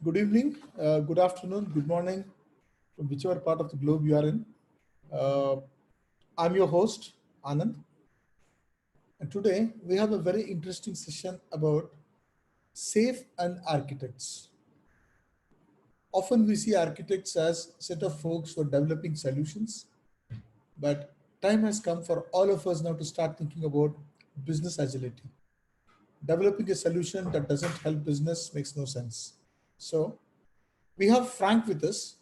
Good evening, good afternoon, good morning, from whichever part of the globe you are in. Uh, I'm your host, Anand, and today we have a very interesting session about safe and architects. Often we see architects as a set of folks for developing solutions, but time has come for all of us now to start thinking about business agility. Developing a solution that doesn't help business makes no sense. So we have Frank with us,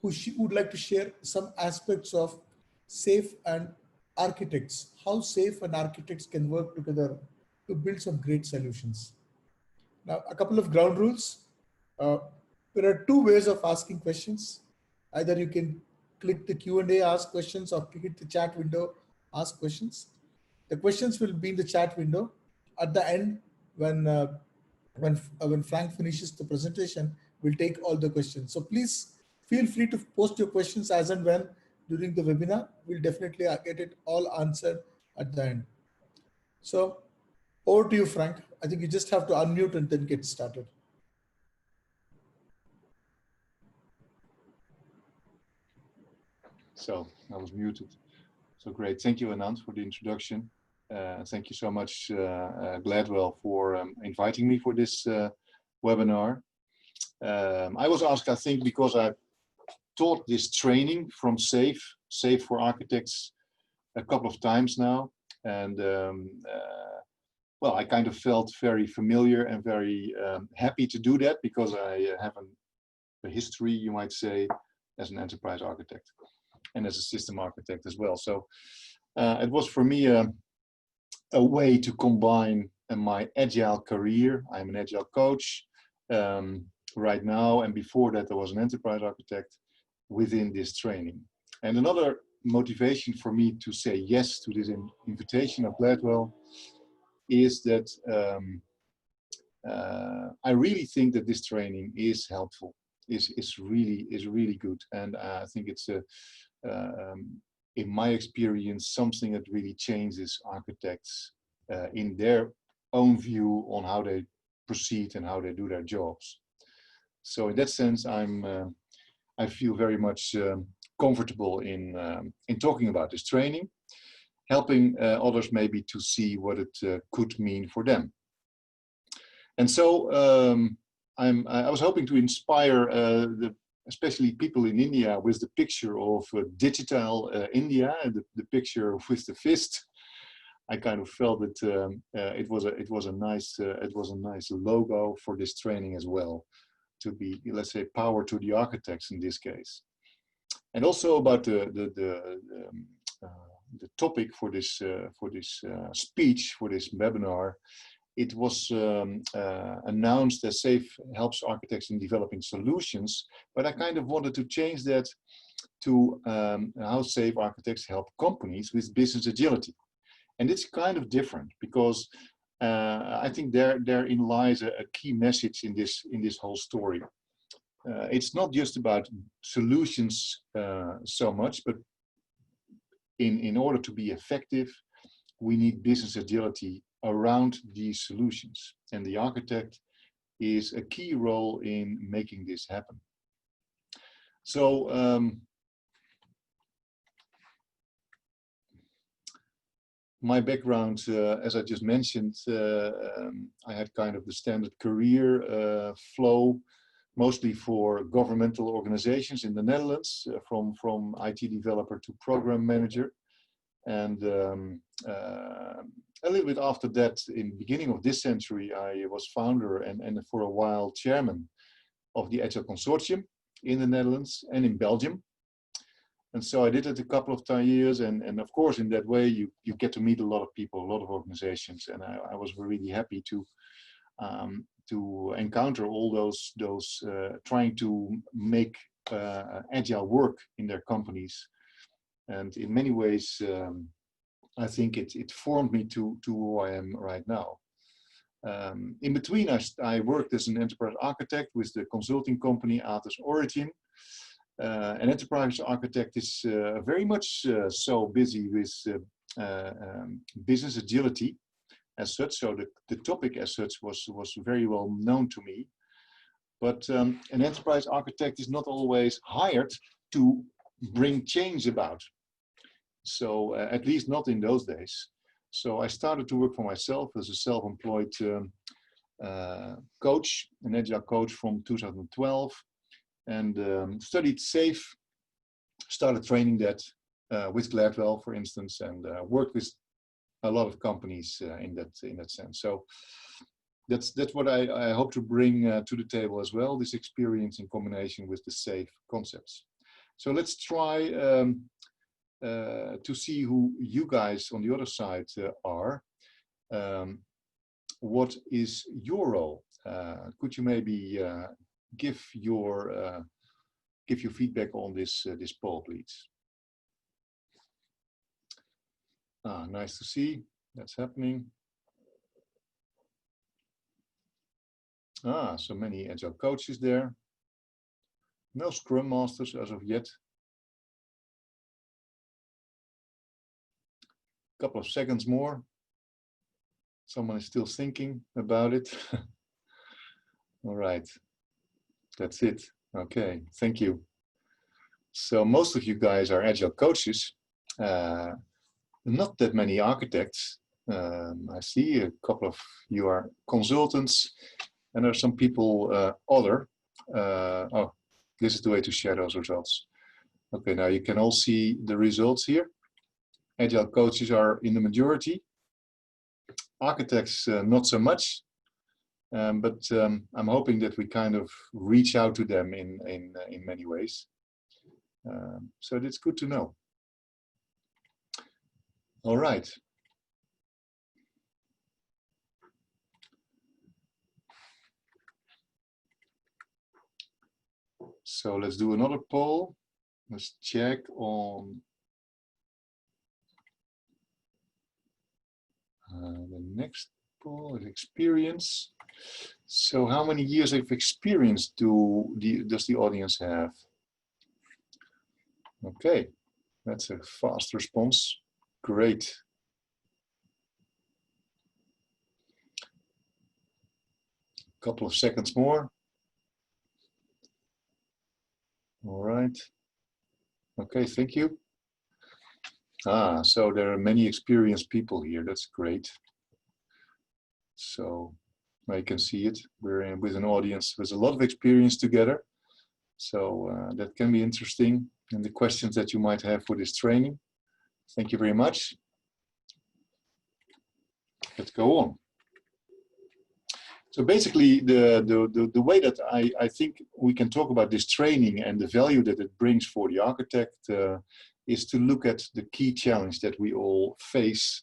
who would like to share some aspects of safe and architects, how safe and architects can work together to build some great solutions. Now, a couple of ground rules. Uh, there are two ways of asking questions. Either you can click the Q&A, ask questions, or click the chat window, ask questions. The questions will be in the chat window. At the end, when when Frank finishes the presentation, we'll take all the questions. So please feel free to post your questions as and when during the webinar. We'll definitely get it all answered at the end. So over to you, Frank. I think you just have to unmute and then get started. So I was muted. So great. Thank you, Anand, for the introduction. Thank you so much, Gladwell, for inviting me for this webinar. I was asked, I think, because I taught this training from Safe for Architects, a couple of times now. And well, I kind of felt very familiar and very happy to do that because I have a history, you might say, as an enterprise architect and as a system architect as well. So it was for me a way to combine my agile career. I'm an agile coach right now, and before that I was an enterprise architect within this training. And another motivation for me to say yes to this invitation of Gladwell is that I really think that this training is helpful, is really good, and I think it's in my experience something that really changes architects in their own view on how they proceed and how they do their jobs. So in that sense, I feel very much comfortable in talking about this training, helping others maybe to see what it could mean for them. And so I was hoping to inspire especially people in India with the picture of digital India, the picture with the fist. I kind of felt that it was a nice logo for this training as well, to be, let's say, power to the architects in this case. And also about the topic for this speech, for this webinar. It was announced that SAFE helps architects in developing solutions, but I kind of wanted to change that to how SAFE architects help companies with business agility. And it's kind of different because I think therein lies a key message in this whole story. It's not just about solutions so much, but in order to be effective, we need business agility around these solutions. And the architect is a key role in making this happen. So my background, as I just mentioned, I had kind of the standard career flow, mostly for governmental organizations in the Netherlands, from IT developer to program manager. And a little bit after that, in the beginning of this century, I was founder and for a while chairman of the Agile Consortium in the Netherlands and in Belgium. And so I did it a couple of years, and of course in that way you get to meet a lot of people, a lot of organizations, and I was really happy to encounter all those trying to make agile work in their companies. And in many ways, I think it formed me to who I am right now. In between, I worked as an enterprise architect with the consulting company Atos Origin. An enterprise architect is very much so busy with business agility as such. So the topic as such was very well known to me. But an enterprise architect is not always hired to bring change about. So at least not in those days. So I started to work for myself as a self-employed coach, an agile coach from 2012, and studied SAFe, started training that with Gladwell, for instance, and worked with a lot of companies in that sense. So that's what I hope to bring to the table as well, this experience in combination with the SAFe concepts. So let's try to see who you guys on the other side are. What is your role? Could you maybe give your feedback on this this poll, please? Nice to see that's happening. So many agile coaches there. No Scrum Masters as of yet. Couple of seconds more. Someone is still thinking about it. All right, that's it. Okay, thank you. So most of you guys are agile coaches. Not that many architects. I see a couple of you are consultants, and there are some people other. Oh, this is the way to share those results. Okay, now you can all see the results here. Agile coaches are in the majority. Architects, not so much. But I'm hoping that we kind of reach out to them in many ways. So that's good to know. All right. So let's do another poll. Let's check on the next poll is experience. So how many years of experience does the audience have? Okay, that's a fast response. Great. Couple of seconds more. All right. Okay, thank you. So there are many experienced people here. That's great. So I can see it. We're with an audience with a lot of experience together. So that can be interesting. And the questions that you might have for this training. Thank you very much. Let's go on. So basically, the way that I think we can talk about this training and the value that it brings for the architect is to look at the key challenge that we all face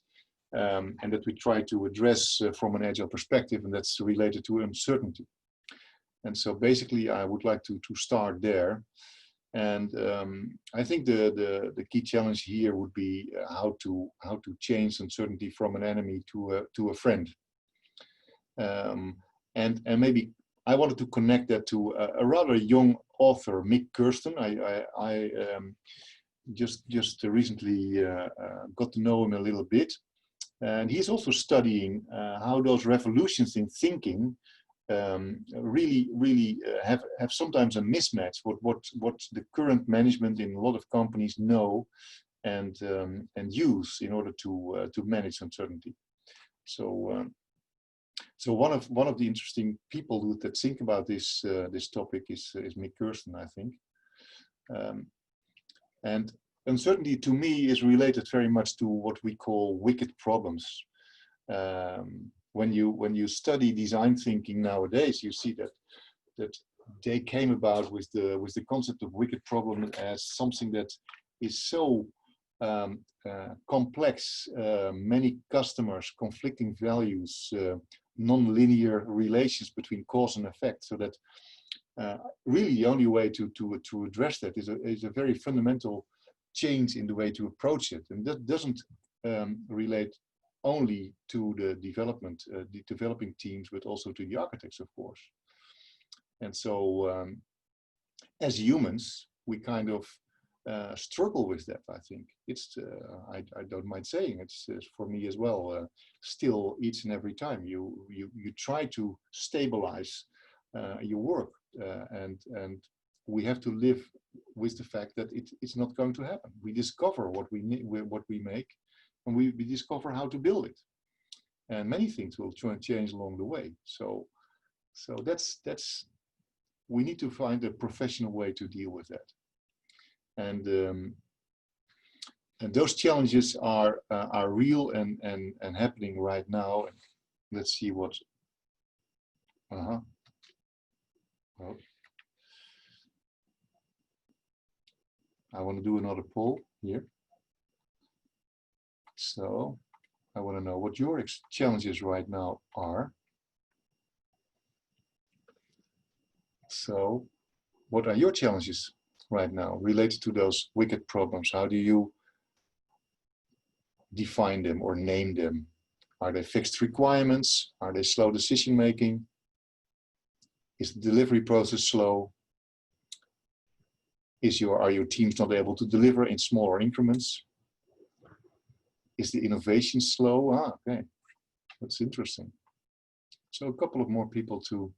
and that we try to address from an agile perspective, and that's related to uncertainty. And so basically, I would like to start there. And I think the key challenge here would be how to change uncertainty from an enemy to a friend. And maybe I wanted to connect that to a rather young author, Mick Kirsten. I just recently got to know him a little bit, and he's also studying how those revolutions in thinking really have sometimes a mismatch what the current management in a lot of companies know and use in order to manage uncertainty. So one of the interesting people that think about this topic is Mick Kirsten, I think. And uncertainty to me is related very much to what we call wicked problems. When you study design thinking nowadays, you see that they came about with the concept of wicked problem as something that is so complex, many customers, conflicting values, non-linear relations between cause and effect, so that really the only way to address that is a very fundamental change in the way to approach it, and that doesn't relate only to the developing teams, but also to the architects, of course. And so as humans, we kind of struggle with that. I think it's I don't mind saying it's for me as well. Still, each and every time you try to stabilize your work, and we have to live with the fact that it's not going to happen. We discover what we make, and we discover how to build it, and many things will change along the way. So that's we need to find a professional way to deal with that, and those challenges are real and happening right now. Let's see what. Oh. I want to do another poll here. So I want to know what your challenges right now are. So what are your challenges right now related to those wicked problems? How do you define them or name them? Are they fixed requirements? Are they slow decision making? Is the delivery process slow? Are your teams not able to deliver in smaller increments? Is the innovation slow? Okay, that's interesting. So a couple of more people to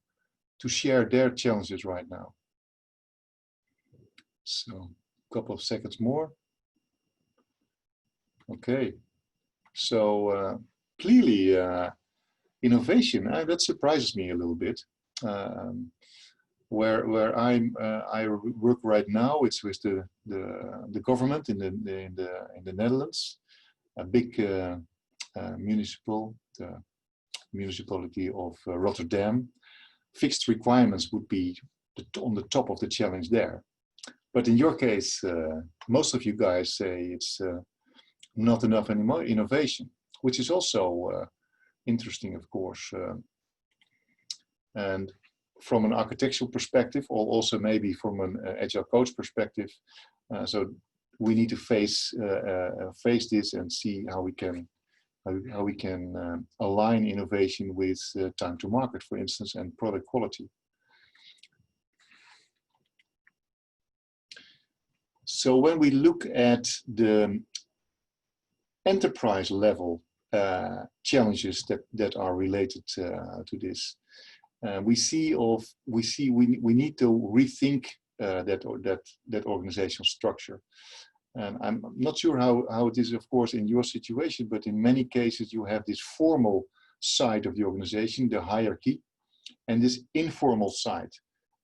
share their challenges right now. So a couple of seconds more. Okay, so clearly innovation, that surprises me a little bit. Where I work right now, it's with the government in the Netherlands, a big municipality of Rotterdam. Fixed requirements would be on the top of the challenge there. But in your case, most of you guys say it's not enough anymore innovation, which is also interesting, of course. And from an architectural perspective, or also maybe from an agile coach perspective, so we need to face this and see how we can align innovation with time to market, for instance, and product quality. So when we look at the enterprise level challenges that are related to this, we need to rethink that organizational structure. And I'm not sure how it is, of course, in your situation, but in many cases you have this formal side of the organization, the hierarchy, and this informal side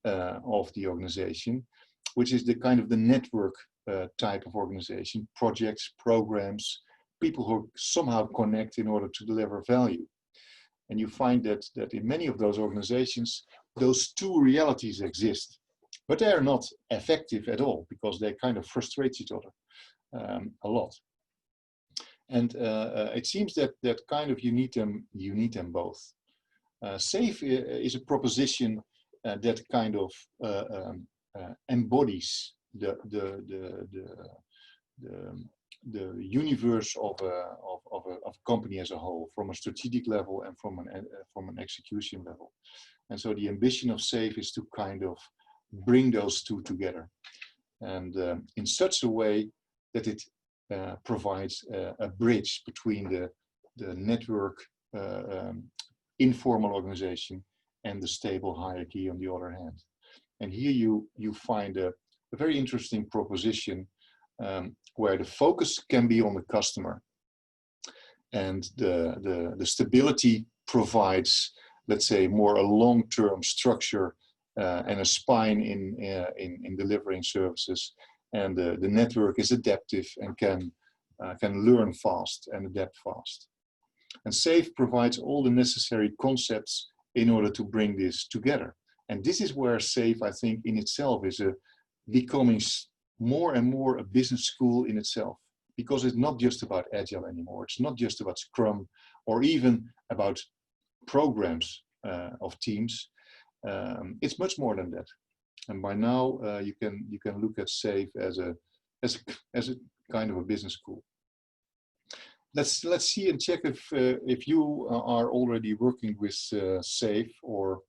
of the organization, which is the kind of the network type of organization, projects, programs, people who somehow connect in order to deliver value. And you find that in many of those organizations, those two realities exist, but they are not effective at all because they kind of frustrate each other a lot. And it seems that kind of you need them both. SAFE is a proposition that kind of embodies the universe of a company as a whole, from a strategic level and from an execution level. And so the ambition of SAFE is to kind of bring those two together, and in such a way that it provides a bridge between the network informal organization and the stable hierarchy on the other hand. And here you find a very interesting proposition where the focus can be on the customer, and the stability provides, let's say, more a long-term structure and a spine in delivering services, and the network is adaptive and can learn fast and adapt fast. And SAFE provides all the necessary concepts in order to bring this together. And this is where SAFE, I think, in itself is becoming more and more a business school in itself, because it's not just about Agile anymore. It's not just about Scrum or even about programs of teams. It's much more than that. And by now you can look at SAFE as a kind of a business school. Let's see and check if you are already working with SAFE or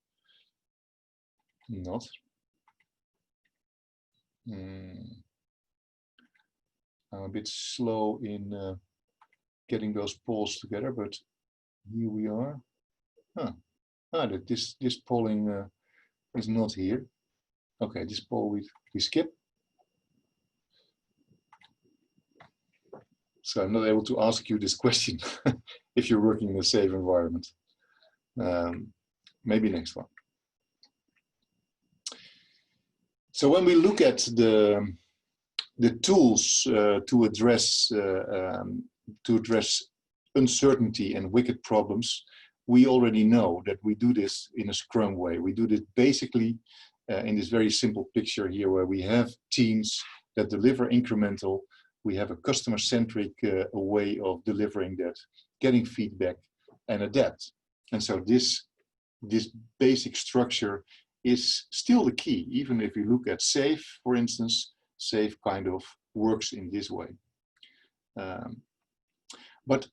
not. I'm a bit slow in getting those polls together, but here we are. This polling is not here. Okay, this poll we skip. So I'm not able to ask you this question if you're working in a safe environment. Maybe next one. So when we look at the tools to address uncertainty and wicked problems, we already know that we do this in a Scrum way. We do this basically in this very simple picture here, where we have teams that deliver incremental. We have a customer-centric way of delivering that, getting feedback and adapt. And so this basic structure is still the key. Even if you look at SAFe, for instance, SAFe kind of works in this way. But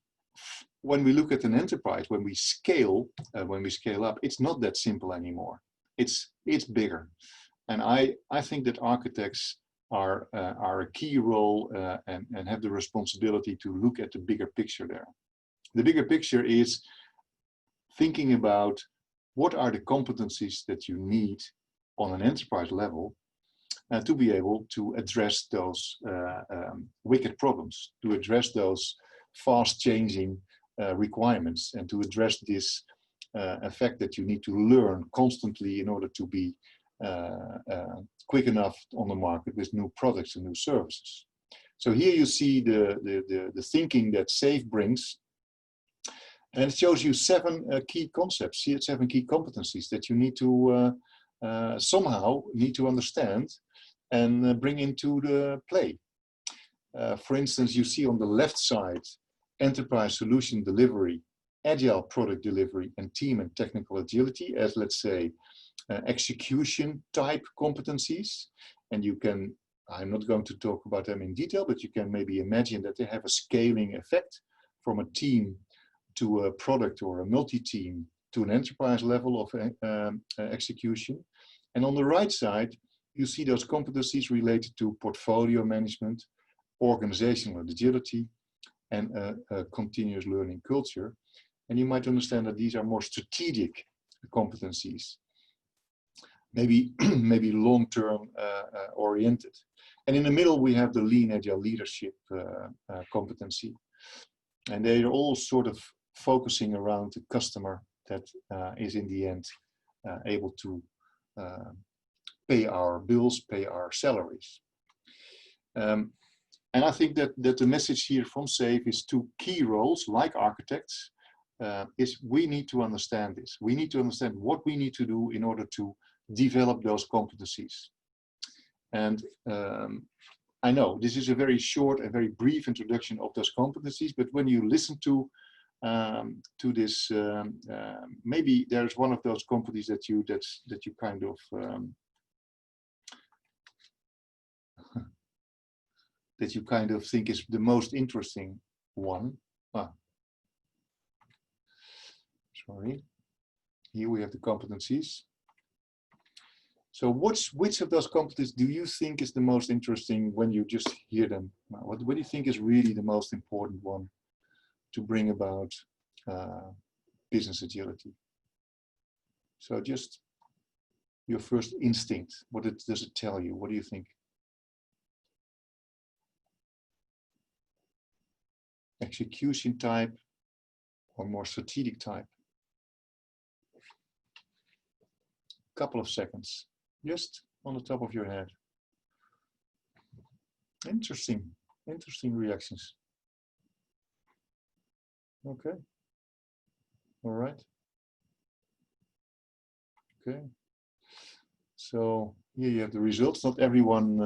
when we look at an enterprise, when we scale up, it's not that simple anymore. It's bigger. And I think that architects are a key role and have the responsibility to look at the bigger picture there. The bigger picture is thinking about what are the competencies that you need on an enterprise level to be able to address those wicked problems, to address those fast changing requirements, and to address this effect that you need to learn constantly in order to be quick enough on the market with new products and new services. So here you see the thinking that SAFe brings, and it shows you 7 key concepts, 7 key competencies that you need to somehow need to understand and bring into the play. For instance, you see on the left side, enterprise solution delivery, agile product delivery, and team and technical agility as, let's say, execution type competencies. And you can, I'm not going to talk about them in detail, but you can maybe imagine that they have a scaling effect from a team to a product or a multi-team to an enterprise level of execution. And on the right side, you see those competencies related to portfolio management, organizational agility, and a continuous learning culture. And you might understand that these are more strategic competencies, maybe long-term oriented. And in the middle, we have the lean agile leadership competency. And they are all sort of focusing around the customer that is in the end able to pay our bills, pay our salaries. And I think that the message here from SAFe is 2 key roles, like architects, is we need to understand this. We need to understand what we need to do in order to develop those competencies. And I know this is a very short and very brief introduction of those competencies, but when you listen to this, maybe there's one of those competencies that you kind of that you kind of think is the most interesting one. Sorry. Here we have the competencies. So which of those competencies do you think is the most interesting when you just hear them? What do you think is really the most important one to bring about business agility? So just your first instinct, does it tell you? What do you think? Execution type or more strategic type? Couple of seconds, just on the top of your head. Interesting reactions. Okay, all right. Okay, so here you have the results. Not everyone,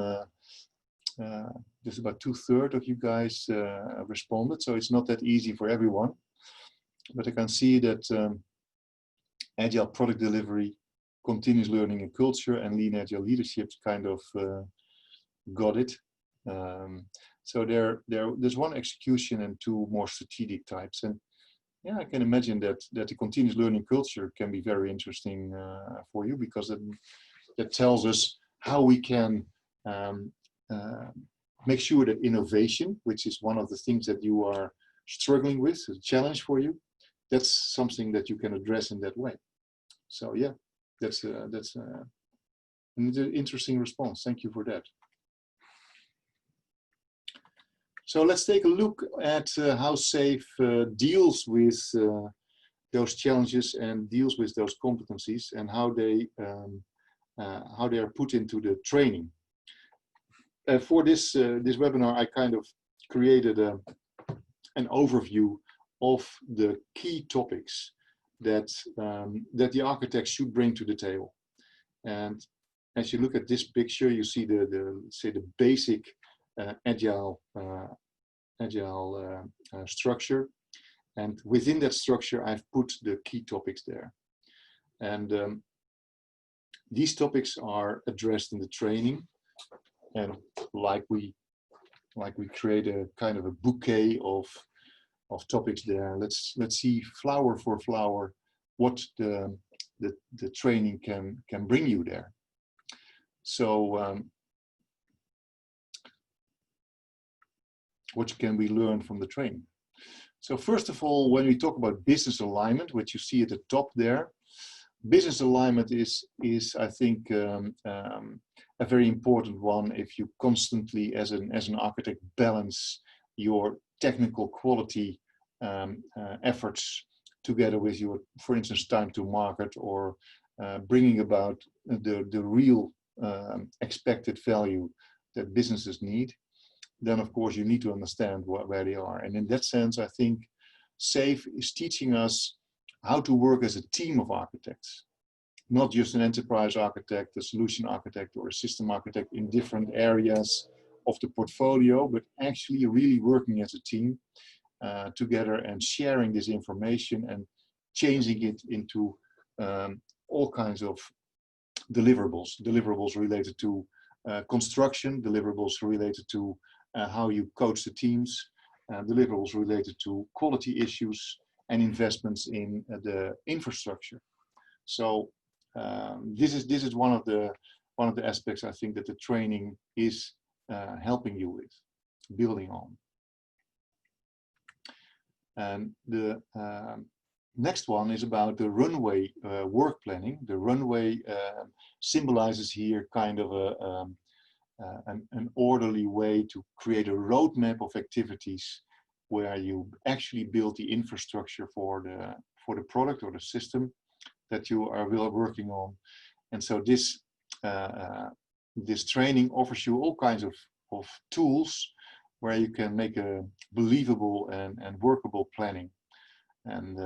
just about 2/3 of you guys responded, so it's not that easy for everyone. But I can see that agile product delivery, continuous learning and culture, and lean agile leadership kind of got it. So there's 1 execution and 2 more strategic types. And yeah, I can imagine that the continuous learning culture can be very interesting for you, because it tells us how we can make sure that innovation, which is one of the things that you are struggling with, a challenge for you, that's something that you can address in that way. So yeah, That's an interesting response. Thank you for that. So let's take a look at how SAFE deals with those challenges and deals with those competencies, and how they are put into the training. For this webinar, I kind of created an overview of the key topics that the architects should bring to the table. And as you look at this picture, you see the basic agile structure, and within that structure, I've put the key topics there. And these topics are addressed in the training, and like we create a kind of a bouquet of topics there. Let's see flower for flower what the training can bring you there. So what can we learn from the training? So first of all, when we talk about business alignment, which you see at the top there, business alignment is I think a very important one if you constantly, as an architect, balance your technical quality efforts together with your, for instance, time to market, or bringing about the real expected value that businesses need. Then of course you need to understand where they are. And in that sense, I think SAFE is teaching us how to work as a team of architects, not just an enterprise architect, a solution architect, or a system architect in different areas of the portfolio, but actually really working as a team together and sharing this information and changing it into all kinds of deliverables related to construction, deliverables related to how you coach the teams, deliverables related to quality issues, and investments in the infrastructure. So this is one of the aspects I think that the training is helping you with, building on. And the next one is about the runway work planning. The runway symbolizes here kind of an orderly way to create a roadmap of activities where you actually build the infrastructure for the product or the system that you are working on. And so this training offers you all kinds of tools where you can make a believable and workable planning. And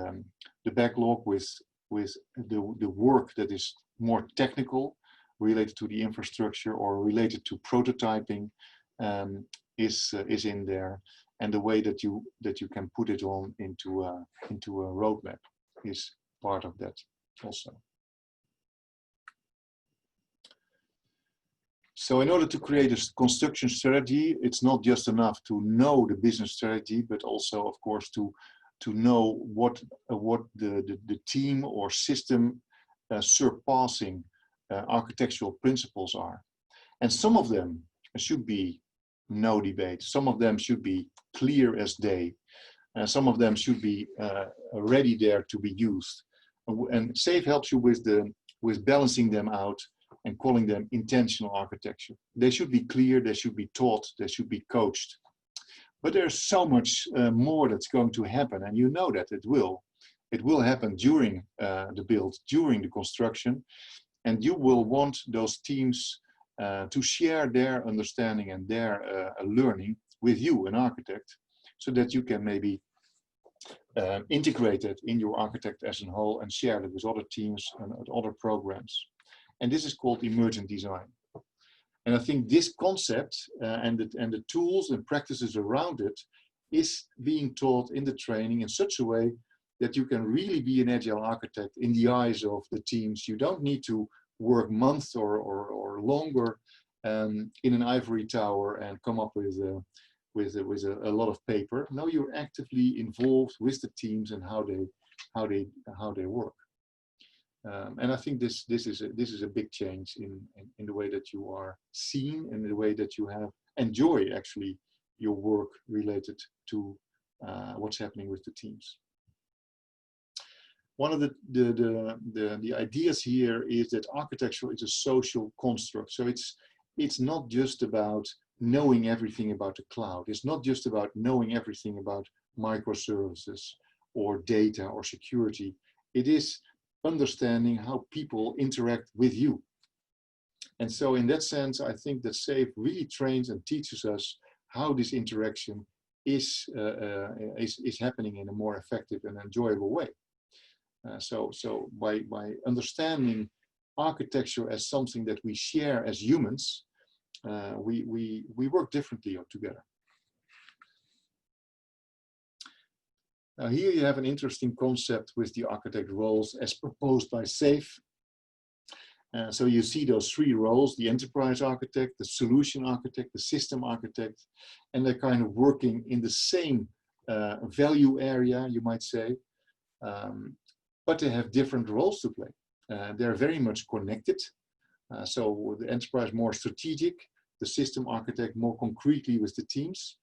the backlog with the work that is more technical, related to the infrastructure or related to prototyping, is in there, and the way that you can put it on into a roadmap is part of that also. So in order to create a construction strategy, it's not just enough to know the business strategy, but also, of course, to know what the team or system surpassing architectural principles are. And some of them should be no debate. Some of them should be clear as day. Some of them should be ready there to be used. And SAFE helps you with balancing them out and calling them intentional architecture. They should be clear, they should be taught, they should be coached. But there's so much more that's going to happen, and you know that it will. It will happen during the build, during the construction, and you will want those teams to share their understanding and their learning with you, an architect, so that you can maybe integrate it in your architect as a whole and share it with other teams and other programs. And this is called emergent design. And I think this concept and the tools and practices around it is being taught in the training in such a way that you can really be an agile architect in the eyes of the teams. You don't need to work months or longer in an ivory tower and come up with a lot of paper. No, you're actively involved with the teams and how they work. And I think this is a big change in the way that you are seen and the way that you enjoy actually your work related to what's happening with the teams. one of the ideas here is that architecture is a social construct. So it's not just about knowing everything about the cloud. It's not just about knowing everything about microservices or data or security. It is understanding how people interact with you. And so in that sense, I think that SAFe really trains and teaches us how this interaction is happening in a more effective and enjoyable way. So by understanding architecture as something that we share as humans, we work differently together. Now here you have an interesting concept with the architect roles as proposed by SAFe. So you see those three roles: the enterprise architect, the solution architect, the system architect, and they're kind of working in the same value area, you might say, but they have different roles to play. They're very much connected. So the enterprise more strategic, the system architect more concretely with the teams,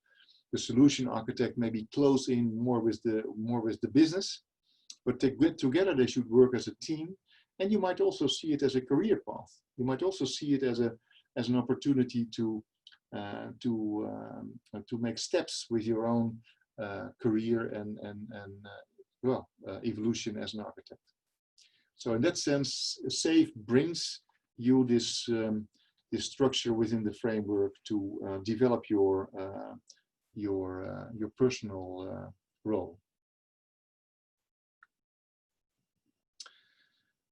the solution architect maybe close in more with the business, but together they should work as a team. And you might also see it as a career path. You might also see it as an opportunity to make steps with your own career and evolution as an architect. So in that sense, SAFe brings you this structure within the framework to develop your personal role.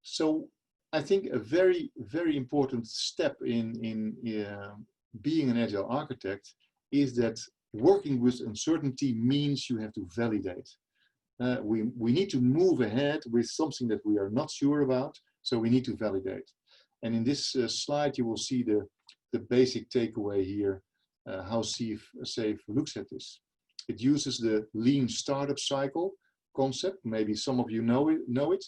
So I think a very, very important step in being an agile architect is that working with uncertainty means you have to validate. We need to move ahead with something that we are not sure about, so we need to validate. And in this slide, you will see the basic takeaway here, how SAFe looks at this. It uses the lean startup cycle concept. Maybe some of you know it.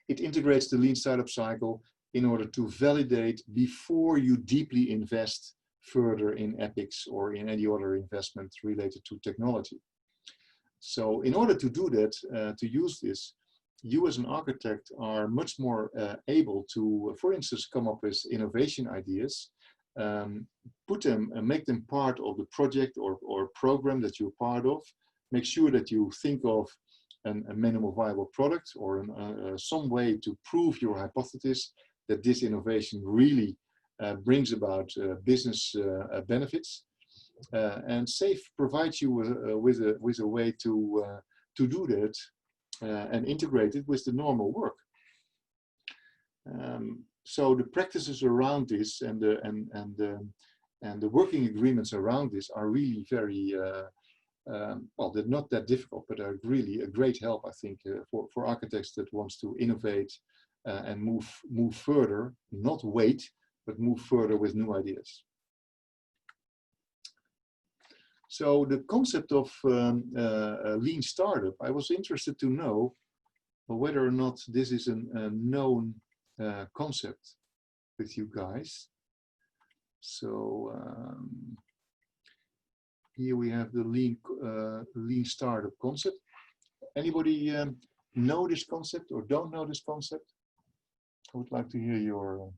It integrates the lean startup cycle in order to validate before you deeply invest further in epics or in any other investment related to technology. So in order to do that, to use this, you as an architect are much more able to, for instance, come up with innovation ideas, put them and make them part of the project or program that you're part of. Make sure that you think of a minimal viable product or some way to prove your hypothesis that this innovation really brings about business benefits. And SAFe provides you with a way to do that and integrate it with the normal work. So the practices around this and the working agreements around this are really very well, they're not that difficult, but are really a great help, I think, for architects that wants to innovate and move further, not wait, but move further with new ideas. So the concept of a lean startup, I was interested to know whether or not this is a known concept with you guys. So here we have the lean startup concept. Anybody know this concept or don't know this concept? I would like to hear your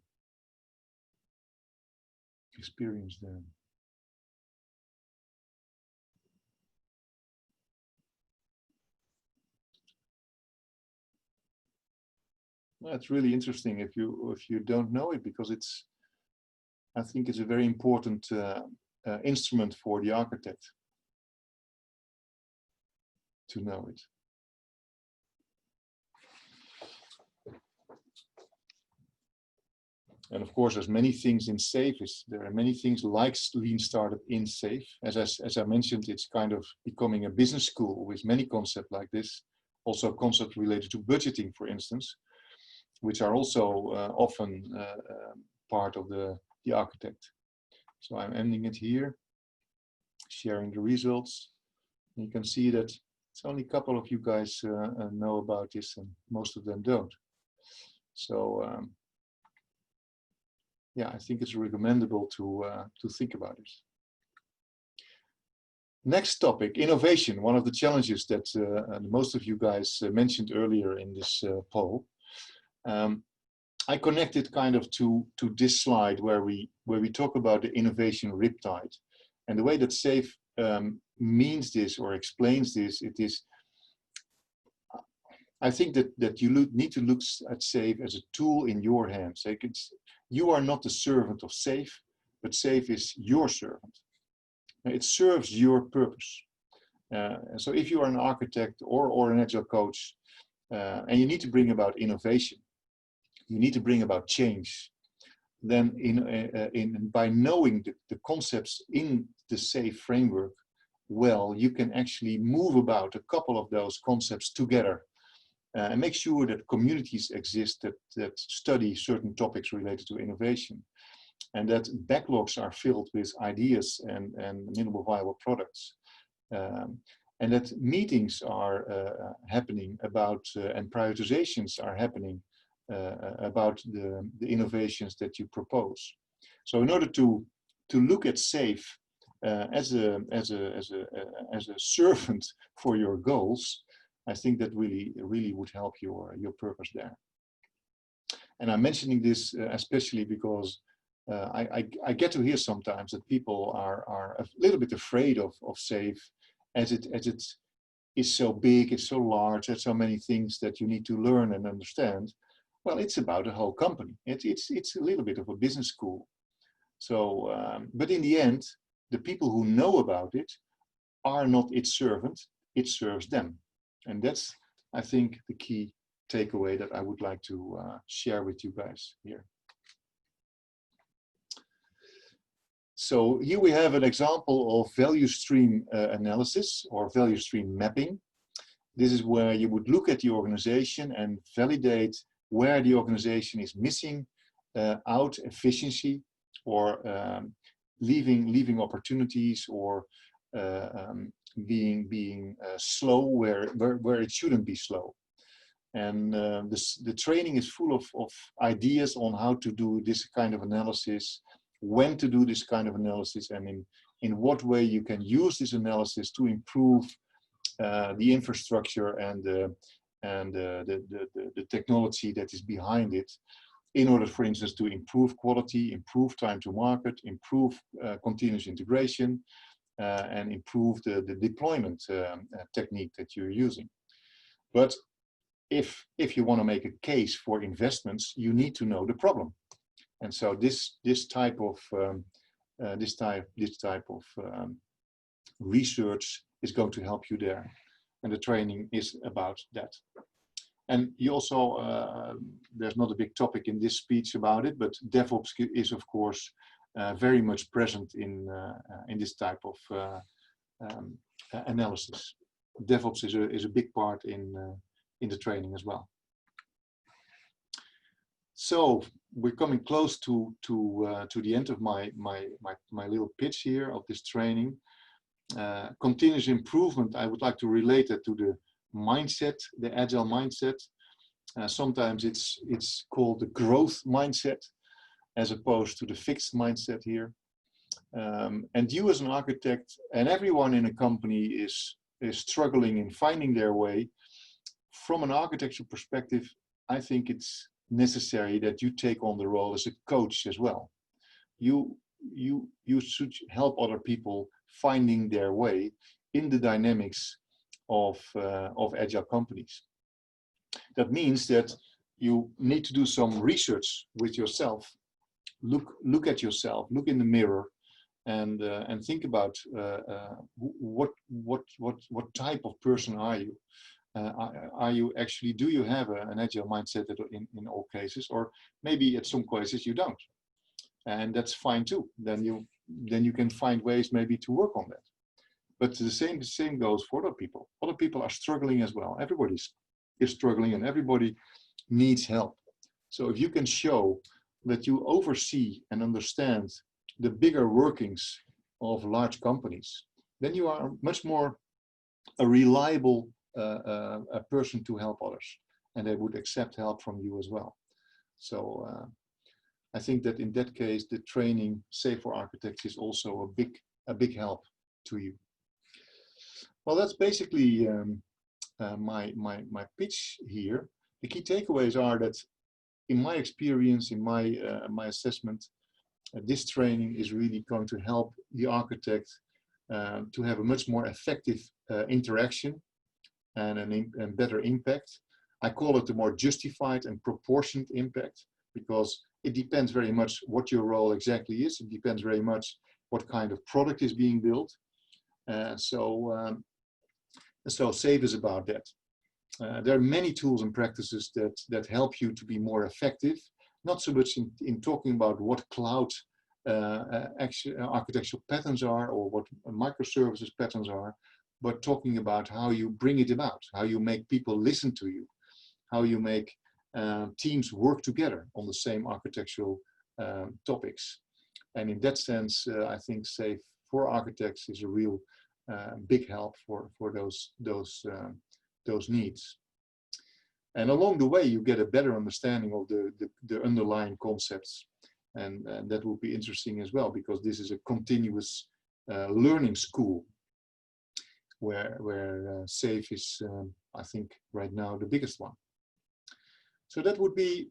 experience there. Well, it's really interesting if you don't know it, because I think it's a very important instrument for the architect to know it. And of course, there's many things in SAFe. There are many things like lean startup in SAFe. As I mentioned, it's kind of becoming a business school with many concepts like this. Also concepts related to budgeting, for instance, which are also often part of the architect. So I'm ending it here, sharing the results. You can see that it's only a couple of you guys know about this, and most of them don't. So yeah, I think it's recommendable to think about it. Next topic, innovation. One of the challenges that most of you guys mentioned earlier in this poll. I connected kind of to this slide where we talk about the innovation riptide, and the way that SAFe means this or explains this. It is, I think that you need to look at SAFe as a tool in your hands. Like you are not the servant of SAFe, but SAFe is your servant. It serves your purpose. So if you are an architect or an agile coach, and you need to bring about innovation, you need to bring about change, then by knowing the concepts in the SAFe framework, well, you can actually move about a couple of those concepts together and make sure that communities exist that study certain topics related to innovation, and that backlogs are filled with ideas and minimal viable products. And that meetings are happening about, and prioritizations are happening about the innovations that you propose. So in order to look at SAFe as a servant for your goals, I think that really would help your purpose there. And I'm mentioning this especially because I get to hear sometimes that people are a little bit afraid of SAFe as it is so big, it's so large, there's so many things that you need to learn and understand. Well, it's about a whole company. It's a little bit of a business school. So, but in the end, the people who know about it are not its servant, it serves them. And that's, I think, the key takeaway that I would like to share with you guys here. So here we have an example of value stream analysis or value stream mapping. This is where you would look at the organization and validate where the organization is missing out efficiency or leaving opportunities or being slow where it shouldn't be slow. And the training is full of ideas on how to do this kind of analysis, when to do this kind of analysis, and in what way you can use this analysis to improve the infrastructure and the technology that is behind it, in order, for instance, to improve quality, improve time to market, improve continuous integration, and improve the deployment technique that you're using. But if you want to make a case for investments, you need to know the problem. And so this type of research is going to help you there, and the training is about that. And you also, there's not a big topic in this speech about it, but DevOps is of course very much present in this type of analysis. DevOps is a big part in the training as well. So we're coming close to the end of my little pitch here of this training. Continuous improvement, I would like to relate it to the mindset, the agile mindset. Sometimes it's called the growth mindset as opposed to the fixed mindset here. And you as an architect and everyone in a company is struggling in finding their way. From an architecture perspective, I think it's necessary that you take on the role as a coach as well. You should help other people finding their way in the dynamics of agile companies. That means that you need to do some research with yourself. Look at yourself, look in the mirror, and think about what type of person are you? Are you actually, do you have an agile mindset in all cases, or maybe at some cases you don't, and that's fine too. Then you can find ways maybe to work on that. But the same goes for other people. Other people are struggling as well. Everybody is struggling, and everybody needs help. So if you can show that you oversee and understand the bigger workings of large companies, then you are much more a reliable a person to help others, and they would accept help from you as well. So I think that in that case, the training SAFe for Architects is also a big help to you. Well, that's basically my pitch here. The key takeaways are that, in my experience, in my assessment, this training is really going to help the architect to have a much more effective interaction and a better impact. I call it a more justified and proportionate impact, because it depends very much what your role exactly is. It depends very much what kind of product is being built. So SAFe is about that. There are many tools and practices that help you to be more effective, not so much in talking about what cloud architectural patterns are or what microservices patterns are, but talking about how you bring it about, how you make people listen to you, how you make teams work together on the same architectural topics. And in that sense, I think SAFe for architects is a real big help for those needs. And along the way, you get a better understanding of the underlying concepts. And that will be interesting as well, because this is a continuous learning school where SAFe is, I think, right now the biggest one. So that would be,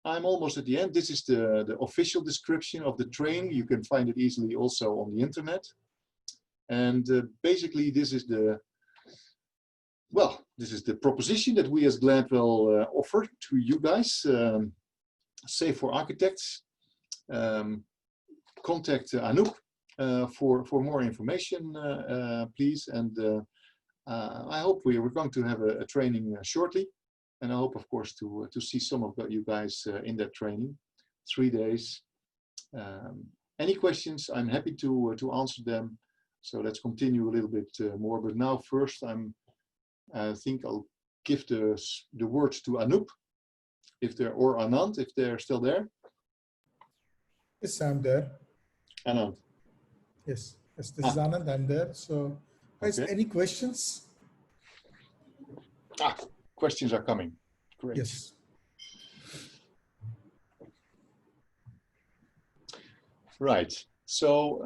I'm almost at the end. This is the official description of the training. You can find it easily also on the internet. And basically, this is the proposition that we as Gladwell offer to you guys. SAFe for architects. Contact Anouk for more information, please. And I hope we're going to have a training shortly. And I hope, of course, to see some of you guys in that training, 3 days. Any questions? I'm happy to answer them. So let's continue a little bit more. But now, first, I think I'll give the word to Anouk, or Anand, if they're still there. Yes, I'm there. Anand. Yes, this is Anand. I'm there. So, guys, Okay. any questions? Questions are coming. Great. Yes. Right. So,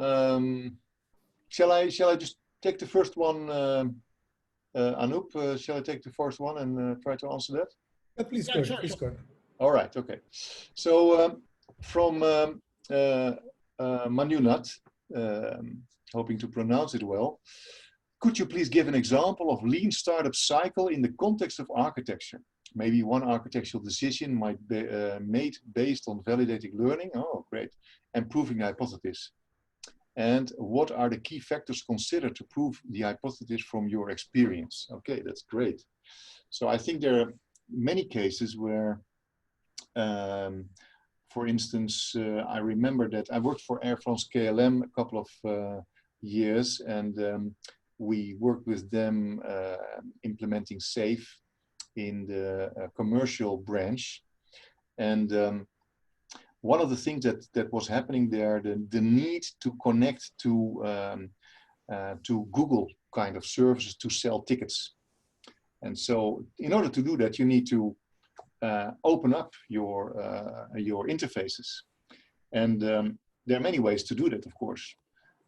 shall I just take the first one, Anouk? Shall I take the first one and try to answer that? Yeah, please go ahead. Please go ahead. All right. Okay. So from Manunat, hoping to pronounce it well. Could you please give an example of lean startup cycle in the context of architecture? Maybe one architectural decision might be made based on validating learning. Oh, great. And proving the hypothesis. And what are the key factors considered to prove the hypothesis from your experience? Okay, that's great. So I think there are many cases where, for instance, I remember that I worked for Air France KLM a couple of years, and we worked with them implementing SAFe in the commercial branch. And one of the things that was happening there, the need to connect to Google kind of services to sell tickets. And so in order to do that, you need to open up your interfaces. And there are many ways to do that, of course.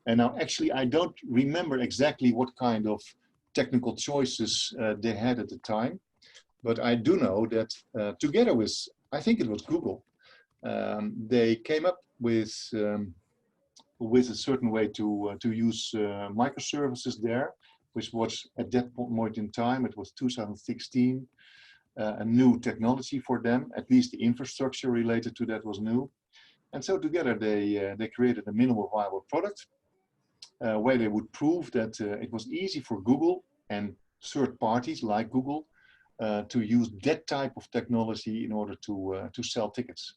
And now actually, I don't remember exactly what kind of technical choices they had at the time. But I do know that together with, I think it was Google, they came up with a certain way to use microservices there, which was at that point in time, it was 2016, a new technology for them. At least the infrastructure related to that was new. And so together they created a minimal viable product where they would prove that it was easy for Google and third parties like Google to use that type of technology in order to sell tickets.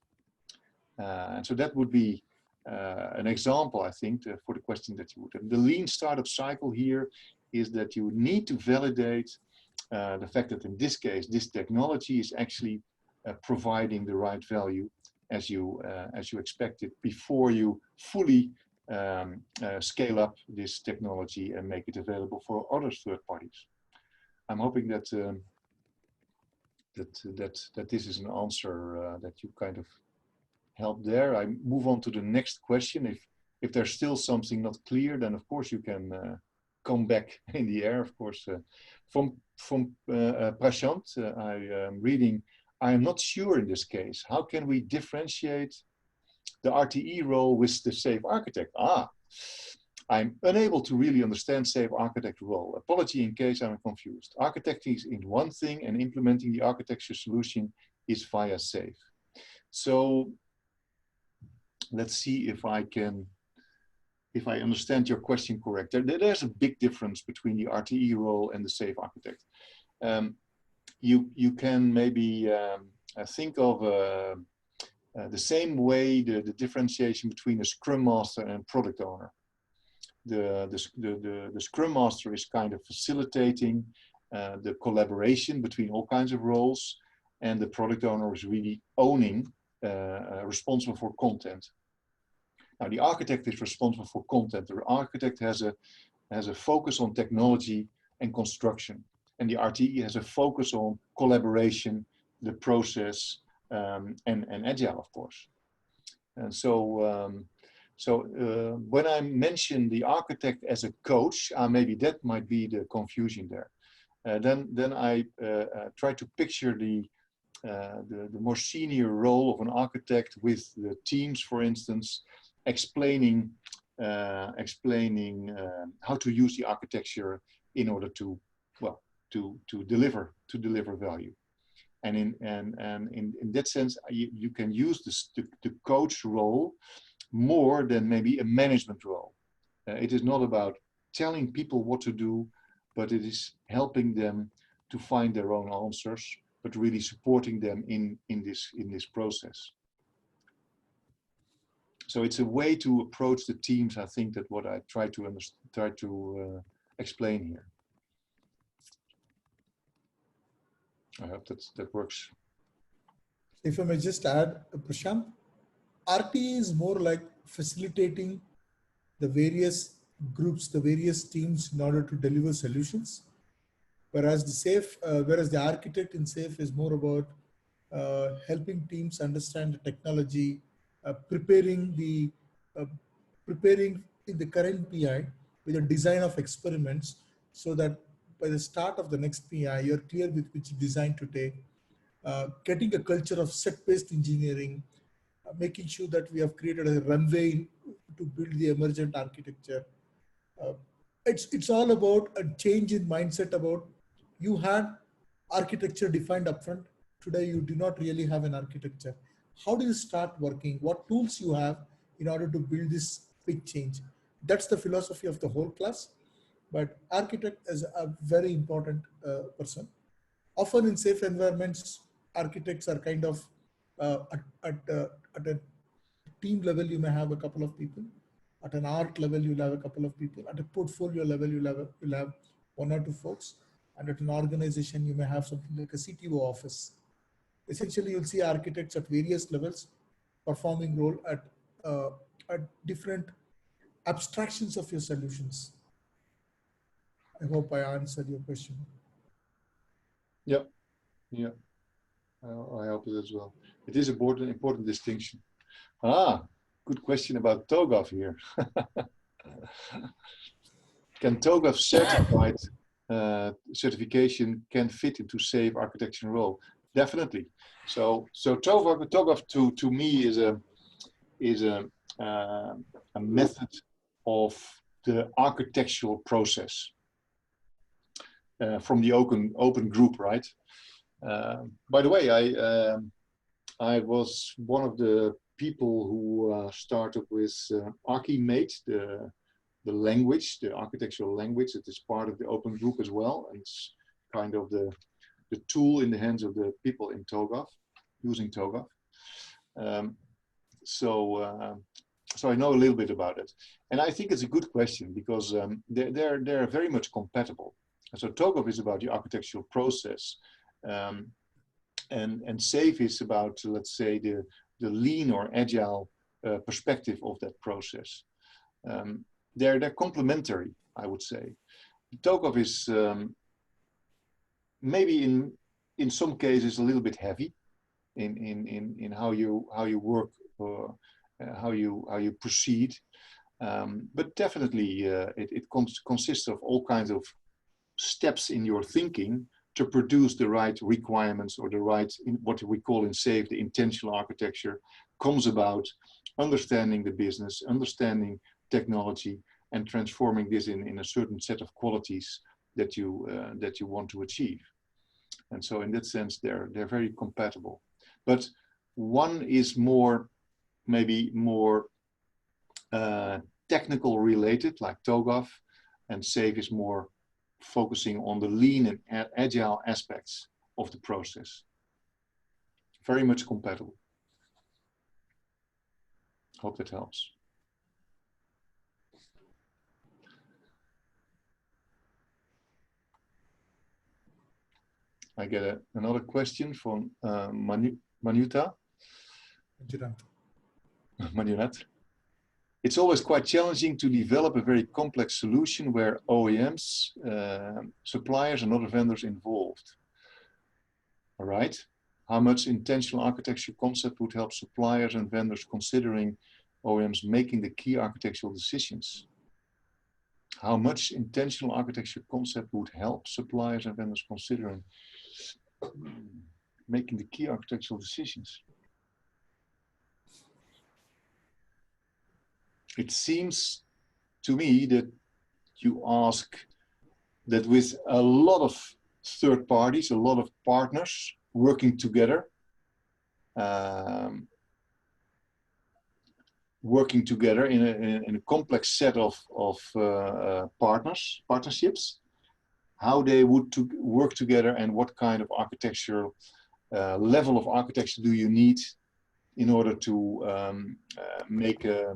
And so that would be an example, I think, for the question that you would have. The lean startup cycle here is that you need to validate the fact that in this case, this technology is actually providing the right value as you expected before you fully scale up this technology and make it available for other third parties. I'm hoping that that this is an answer that you kind of help there. I move on to the next question. If there's still something not clear, then of course you can come back in the air, of course. From Prashant, I am reading, I am not sure in this case. How can we differentiate the RTE role with the safe architect? I'm unable to really understand safe architect role. Apology in case I'm confused. Architecting is in one thing and implementing the architecture solution is via safe. So let's see if I understand your question correct. There's a big difference between the RTE role and the safe architect. You can maybe think of the same way the differentiation between a Scrum Master and product owner. The Scrum Master is kind of facilitating the collaboration between all kinds of roles, and the product owner is really owning, responsible for content. Now, the architect is responsible for content. The architect has a focus on technology and construction, and the RTE has a focus on collaboration, the process, and agile, of course. And so, when I mention the architect as a coach, maybe that might be the confusion there. Then I try to picture the more senior role of an architect with the teams, for instance, explaining how to use the architecture in order to deliver value. And in that sense, you can use the coach role more than maybe a management role. It is not about telling people what to do, but it is helping them to find their own answers, but really supporting them in this process. So it's a way to approach the teams. I think that what I try to explain here. I hope that works. If I may just add, Prashant, RTE is more like facilitating the various groups, the various teams in order to deliver solutions. Whereas the architect in SAFE is more about helping teams understand the technology, preparing in the current PI with a design of experiments, so that by the start of the next PI, you're clear with which design to take, getting a culture of set-based engineering, making sure that we have created a runway to build the emergent architecture. It's all about a change in mindset. About, you had architecture defined upfront. Today, you do not really have an architecture. How do you start working? What tools you have in order to build this big change? That's the philosophy of the whole class. But architect is a very important person. Often in safe environments, architects are kind of at a team level, you may have a couple of people. At an art level, you'll have a couple of people. At a portfolio level, you'll have one or two folks. And at an organization, you may have something like a CTO office. Essentially, you'll see architects at various levels performing role at different abstractions of your solutions. I hope I answered your question. Yeah. I hope it as well. It is important distinction. Good question about TOGAF here. Can TOGAF certification can fit into safe architecture role? Definitely. So TOGAF to me is a method of the architectural process from the open group, right? By the way, I was one of the people who started with Archimate, the language, the architectural language. It is part of the open group as well. And it's kind of the tool in the hands of the people in TOGAF, using TOGAF. So I know a little bit about it. And I think it's a good question, because they're very much compatible. So TOGAF is about the architectural process. And SAFE is about, let's say, the lean or agile perspective of that process. They're complementary, I would say. TOGAF is maybe in some cases a little bit heavy in how you work or how you proceed. But definitely it consists of all kinds of steps in your thinking to produce the right requirements or the right, what we call in SAFe, the intentional architecture, comes about understanding the business, understanding technology, and transforming this in a certain set of qualities that you want to achieve. And so in that sense, they're very compatible. But one is maybe more technical related, like TOGAF, and SAFe is more focusing on the lean and agile aspects of the process. Very much compatible. Hope that helps. I get another question from Manuta. Manunet. It's always quite challenging to develop a very complex solution where OEMs, suppliers and other vendors involved. All right. How much intentional architecture concept would help suppliers and vendors considering OEMs making the key architectural decisions? How much intentional architecture concept would help suppliers and vendors considering making the key architectural decisions? It seems to me that you ask that with a lot of third parties, a lot of partners working together, in a complex set of partnerships, how they would work together and what kind of architectural level of architecture do you need in order to make a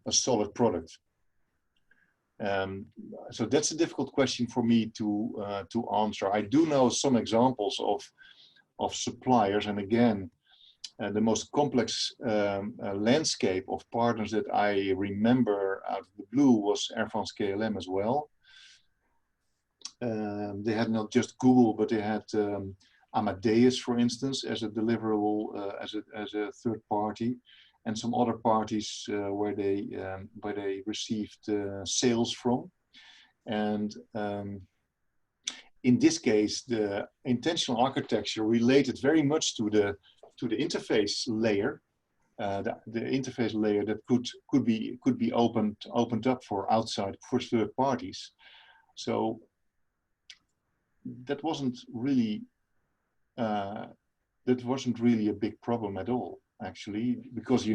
solid product. So that's a difficult question for me to answer. I do know some examples of suppliers, and again, the most complex landscape of partners that I remember out of the blue was Air France KLM as well. They had not just Google, but they had Amadeus, for instance, as a deliverable, as a third party, and some other parties where they received sales from. And in this case, the intentional architecture related very much to the interface layer, the interface layer that could be opened up for third parties. So that wasn't really a big problem at all, actually, because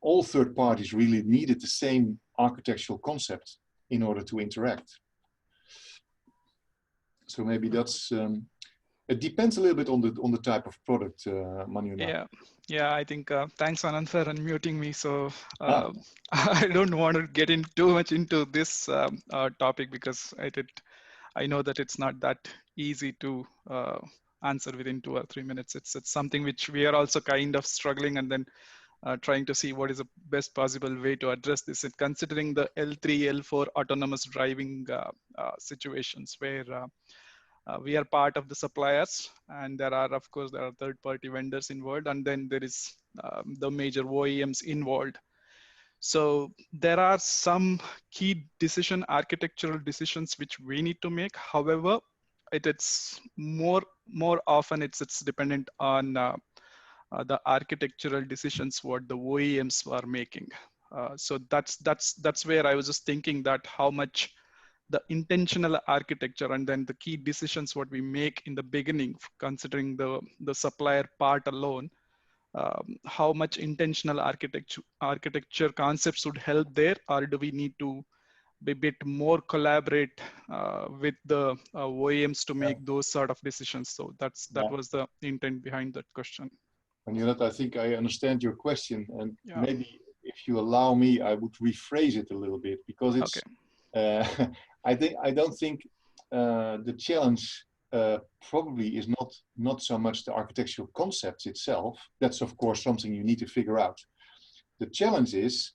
all third parties really needed the same architectural concept in order to interact. So maybe that's it depends a little bit on the type of product, Manu. Yeah. I think thanks, Anand, for unmuting me. So I don't want to get in too much into this topic because I know that it's not that easy to answer within 2 or 3 minutes. It's something which we are also kind of struggling and then trying to see what is the best possible way to address this. And considering the L3, L4 autonomous driving situations where we are part of the suppliers, and there are third-party vendors involved, and then there is the major OEMs involved. So there are some key architectural decisions which we need to make. However, it's more often it's dependent on the architectural decisions what the OEMs are making. So that's where I was just thinking that how much the intentional architecture and then the key decisions what we make in the beginning, considering the supplier part alone, how much intentional architecture concepts would help there, or do we need to be a bit more collaborate with the OEMs to make those sort of decisions? So that was the intent behind that question. And I think I understand your question, and maybe if you allow me, I would rephrase it a little bit, because it's I don't think the challenge probably is not so much the architectural concepts itself. That's of course something you need to figure out. The challenge is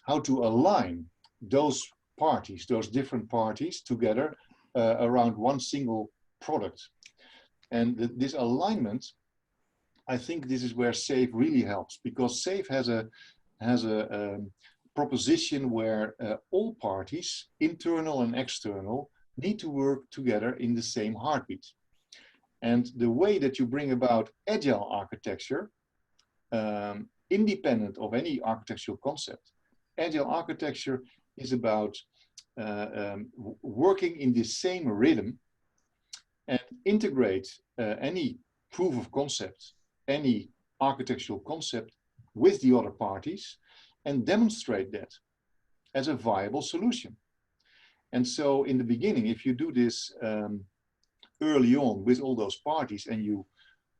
how to align those different parties together around one single product. And this alignment, I think this is where SAFe really helps, because SAFe has a proposition where all parties, internal and external, need to work together in the same heartbeat. And the way that you bring about agile architecture, independent of any architectural concept, agile architecture is about working in the same rhythm and integrate any proof of concept, any architectural concept with the other parties and demonstrate that as a viable solution. And so in the beginning, if you do this early on with all those parties and you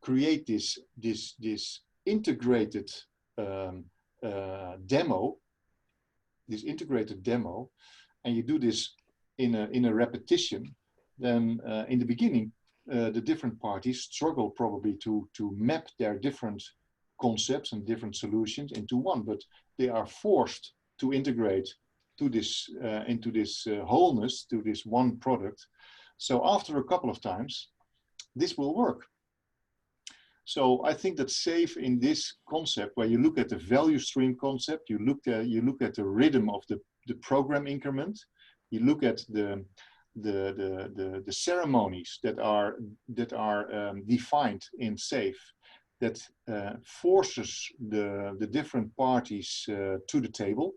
create this integrated demo, and you do this in a repetition, then in the beginning, the different parties struggle probably to map their different concepts and different solutions into one, but they are forced to integrate to this into this wholeness, to this one product. So after a couple of times, this will work. So I think that SAFe in this concept, where you look at the value stream concept, you look at the rhythm of the program increment, you look at the ceremonies that are defined in SAFe, that forces the different parties to the table.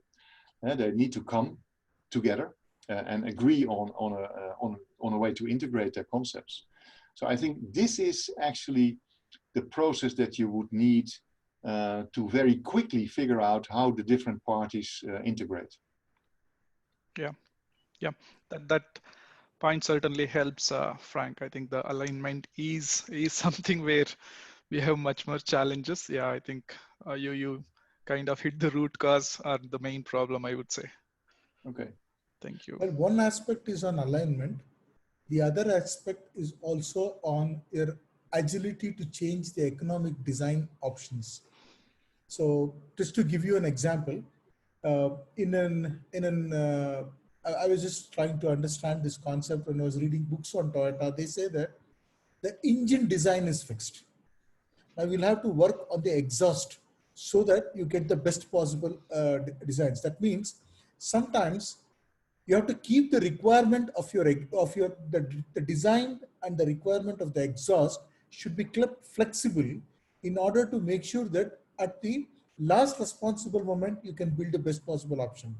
They need to come together and agree on a way to integrate their concepts. So I think this is actually the process that you would need to very quickly figure out how the different parties integrate. Yeah, that point certainly helps, Frank. I think the alignment is something where we have much more challenges. Yeah, I think you kind of hit the root cause or the main problem, I would say. Okay. Thank you. Well, one aspect is on alignment. The other aspect is also on your agility to change the economic design options. So just to give you an example, I was just trying to understand this concept when I was reading books on Toyota. They say that the engine design is fixed. Now we'll have to work on the exhaust so that you get the best possible designs. That means sometimes you have to keep the requirement of the design and the requirement of the exhaust should be kept flexible in order to make sure that at the last responsible moment you can build the best possible option.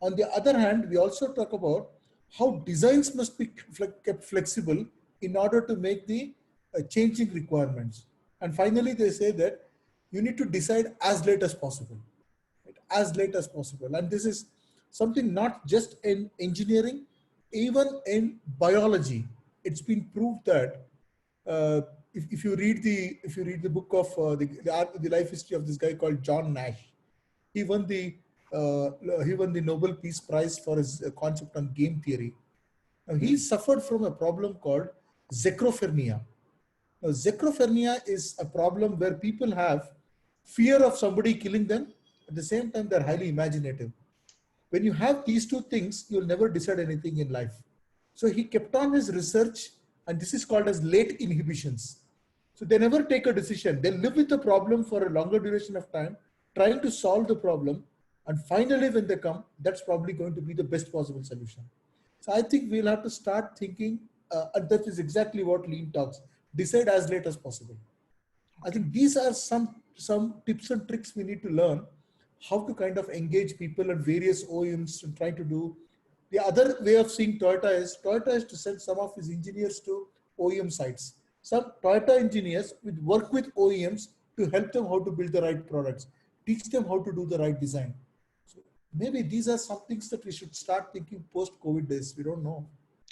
On the other hand, we also talk about how designs must be kept flexible in order to make the changing requirements. And finally, they say that you need to decide as late as possible, right? As late as possible. And this is something not just in engineering, even in biology. It's been proved that if you read the book of the life history of this guy called John Nash, he won the Nobel Peace Prize for his concept on game theory. Now, he suffered from a problem called zechrophernia. Now, zechrophernia is a problem where people have fear of somebody killing them. At the same time, they're highly imaginative. When you have these two things, you'll never decide anything in life. So he kept on his research, and this is called as late inhibitions. So they never take a decision. They live with the problem for a longer duration of time, trying to solve the problem. And finally, when they come, that's probably going to be the best possible solution. So I think we'll have to start thinking, and that is exactly what Lean talks, decide as late as possible. I think these are some tips and tricks we need to learn how to kind of engage people at various OEMs and try to do. The other way of seeing Toyota is to send some of his engineers to OEM sites. Some Toyota engineers would work with OEMs to help them how to build the right products, teach them how to do the right design. So maybe these are some things that we should start thinking post-COVID days. We don't know.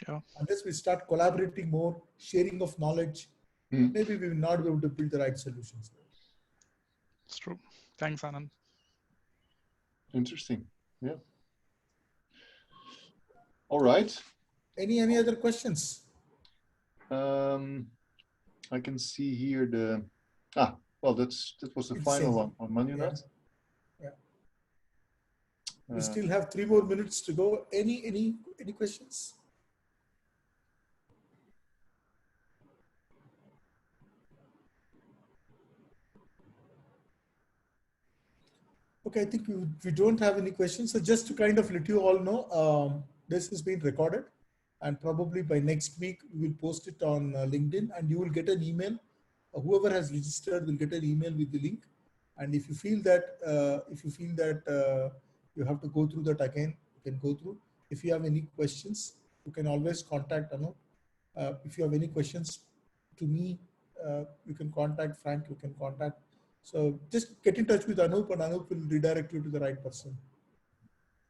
Yeah. Unless we start collaborating more, sharing of knowledge, maybe we will not be able to build the right solutions. It's true. Thanks, Anand. Interesting. Yeah. All right. Any other questions? I can see here that was the final one on Manunet. Yeah. We still have 3 more minutes to go. Any questions? Okay, I think we don't have any questions. So just to kind of let you all know, this has been recorded, and probably by next week we will post it on LinkedIn, and you will get an email. Whoever has registered will get an email with the link. And if you feel that you have to go through that again, you can go through. If you have any questions, you can always contact Anu. If you have any questions to me, you can contact Frank. You can contact. So just get in touch with Anup, and Anup will redirect you to the right person.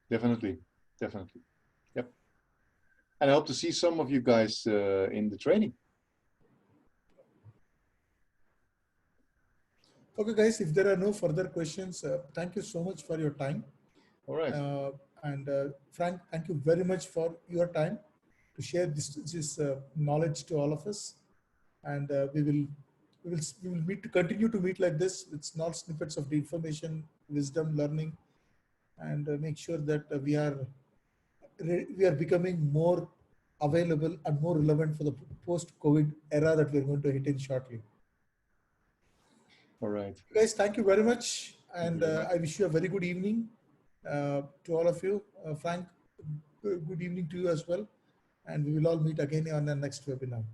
Definitely, definitely. Yep. And I hope to see some of you guys in the training. Okay, guys, if there are no further questions, thank you so much for your time. All right. And Frank, thank you very much for your time to share this knowledge to all of us. And we will continue to meet like this with small snippets of the information, wisdom, learning, and make sure that we are becoming more available and more relevant for the post-COVID era that we're going to hit in shortly. All right. Guys, thank you very much, Thank you and very much. I wish you a very good evening to all of you. Frank, good evening to you as well, and we will all meet again on the next webinar.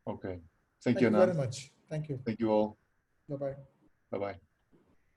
Okay. Thank Thank you, you very Anand. much. Thank you. Thank you all. Bye bye. Bye-bye.